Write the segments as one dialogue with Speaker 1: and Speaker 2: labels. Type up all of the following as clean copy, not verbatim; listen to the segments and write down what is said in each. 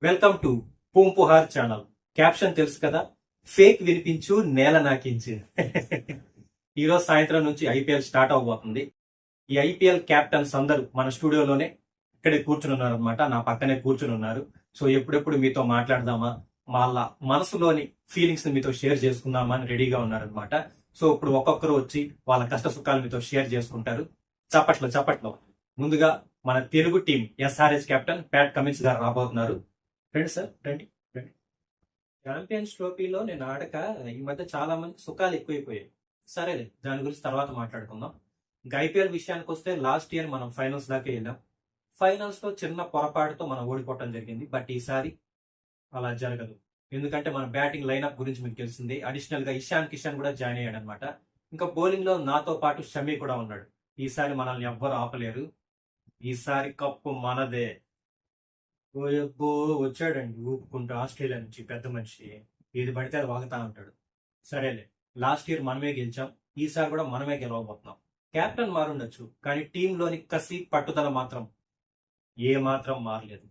Speaker 1: Welcome to Poompuhar channel. Caption తెలుసు కదా, fake వినిపించు నేల నాకించు. ఈరోజు సాయంత్రం నుంచి ఐపీఎల్ స్టార్ట్ అవబోతుంది. ఈ ఐపీఎల్ క్యాప్టెన్స్ అందరూ మన స్టూడియోలోనే ఇక్కడే కూర్చుని ఉన్నారు అనమాట, నా పక్కనే కూర్చుని ఉన్నారు. సో ఎప్పుడెప్పుడు మీతో మాట్లాడదామా, వాళ్ళ మనసులోని ఫీలింగ్స్ ని మీతో షేర్ చేసుకుందామా అని రెడీగా ఉన్నారనమాట. సో ఇప్పుడు ఒక్కొక్కరు వచ్చి వాళ్ళ కష్ట సుఖాలు మీతో షేర్ చేసుకుంటారు. చప్పట్లో ముందుగా మన Telugu team SRH captain Pat Cummins గారు రాబోతున్నారు. రండి సార్, రండి. ఛాంపియన్స్ ట్రోఫీలో నేను ఆడక ఈ మధ్య చాలా మంది సుఖాలు ఎక్కువైపోయాయి. సరేలే, దాని గురించి తర్వాత మాట్లాడుకుందాం. ఇంకా ఐపీఎల్ విషయానికి వస్తే లాస్ట్ ఇయర్ మనం ఫైనల్స్ దాకా వెళ్ళాం. ఫైనల్స్ లో చిన్న పొరపాటుతో మనం ఓడిపోవటం జరిగింది. బట్ ఈసారి అలా జరగదు. ఎందుకంటే మన బ్యాటింగ్ లైనప్ గురించి మీకు తెలిసింది. అడిషనల్ గా ఇషాన్ కిషన్ కూడా జాయిన్ అయ్యాడు అనమాట. ఇంకా బౌలింగ్ లో నాతో పాటు షమీ కూడా ఉన్నాడు. ఈసారి మనల్ని ఎవ్వరు ఆపలేరు. ఈసారి కప్పు మనదే. ఓయబ్బో, వచ్చాడండి ఊపుకుంటూ ఆస్ట్రేలియా నుంచి పెద్ద మనిషి. ఏది పడితే అది వాగుతా ఉంటాడు. సరేలే, లాస్ట్ ఇయర్ మనమే గెలిచాం, ఈసారి కూడా మనమే గెలవబోతున్నాం. కెప్టెన్ మారుండొచ్చు, కానీ టీంలోని కసి పట్టుదల మాత్రం ఏ మాత్రం మారలేదు.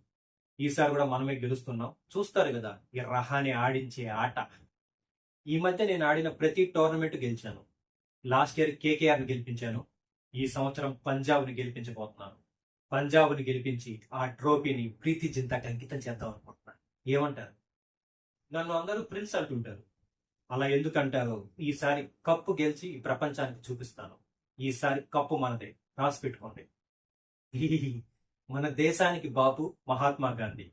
Speaker 1: ఈసారి కూడా మనమే గెలుస్తున్నాం. చూస్తారు కదా ఈ రహాని ఆడించే ఆట. ఈ మధ్య నేను ఆడిన ప్రతి టోర్నమెంట్ గెలిచాను. లాస్ట్ ఇయర్ కేకేఆర్ ని గెలిపించాను. ఈ సంవత్సరం పంజాబ్ ని గెలిపించబోతున్నాను. పంజాబ్ని గెలిపించి ఆ ట్రోఫీని ప్రీతి జింతాకి అంకితం చేద్దాం అనుకుంటున్నాను. ఏమంటారు? నన్ను అందరూ ప్రిన్స్ అంటుంటారు. అలా ఎందుకంటారో ఈసారి కప్పు గెలిచి ఈ ప్రపంచానికి చూపిస్తాను. ఈసారి కప్పు మనదే, రాసి పెట్టుకోండి. మన దేశానికి బాబు మహాత్మా గాంధీ,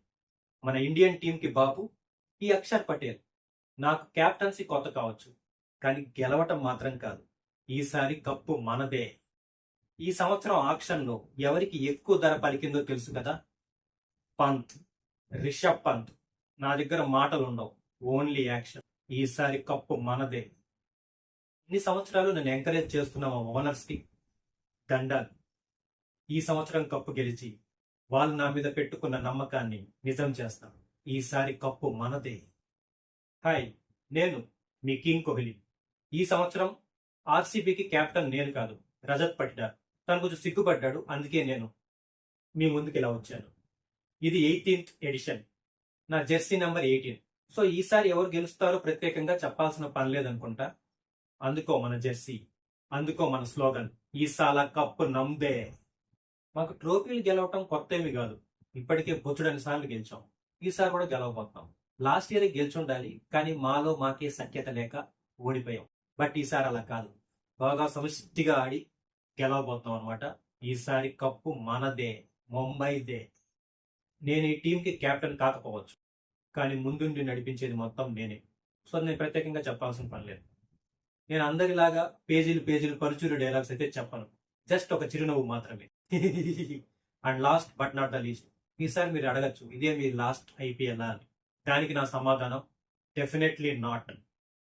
Speaker 1: మన ఇండియన్ టీం కి బాబు ఈ అక్షర్ పటేల్. నాకు క్యాప్టెన్సీ కొత్త కావచ్చు, కానీ గెలవటం మాత్రం కాదు. ఈసారి కప్పు మనదే. ఈ సంవత్సరం ఆక్షన్ లో ఎవరికి ఎక్కువ ధర పలికిందో తెలుసు కదా? పంత్, రిషబ్ పంత్. నా దగ్గర మాటలు ఉండవు, ఓన్లీ యాక్షన్. ఈసారి కప్పు మనదే. ఇన్ని సంవత్సరాలు నేను ఎంకరేజ్ చేస్తున్న మా ఓనర్స్ కి దండాలు. ఈ సంవత్సరం కప్పు గెలిచి వాళ్ళు నా మీద పెట్టుకున్న నమ్మకాన్ని నిజం చేస్తాను. ఈసారి కప్పు మనదే. హాయ్, నేను మీ కింగ్ కోహ్లీ. ఈ సంవత్సరం ఆర్సీబీకి కెప్టెన్ నేను కాదు, రజత్ పటిదార్. తను కొంచెం సిగ్గుపడ్డాడు, అందుకే నేను మీ ముందుకు ఇలా వచ్చాను. ఇది 18th ఎడిషన్, నా జెర్సీ నెంబర్ 18. సో ఈసారి ఎవరు గెలుస్తారో ప్రత్యేకంగా చెప్పాల్సిన పని లేదనుకుంటా. అందుకో మన జెర్సీ, అందుకో మన స్లోగన్, ఈసాల కప్పు నమ్దే. మాకు ట్రోఫీలు గెలవటం కొత్త ఏమి కాదు. ఇప్పటికే బొచ్చుడని సార్లు గెలిచాం. ఈసారి కూడా గెలవబోతున్నాం. లాస్ట్ ఇయర్ గెలిచుండాలి, కానీ మాలో మాకే సఖ్యత లేక ఓడిపోయాం. బట్ ఈసారి అలా కాదు, బాగా సమిష్టిగా ఆడి గెలవబోతున్నాం అనమాట. ఈసారి కప్పు మనదే, ముంబైదే. నేను ఈ టీంకి కెప్టెన్ కాకపోవచ్చు, కానీ ముందుండి నడిపించేది మొత్తం నేనే. సో నేను ప్రత్యేకంగా చెప్పాల్సిన పని లేదు. నేను అందరిలాగా పేజీలు పరుచూరు డైలాగ్స్ అయితే చెప్పను, జస్ట్ ఒక చిరునవ్వు మాత్రమే. And last but not the least, ఈసారి మీరు అడగచ్చు, ఇదే మీ లాస్ట్ ఐపీఎల్ అని. దానికి నా సమాధానం డెఫినెట్లీ నాట్.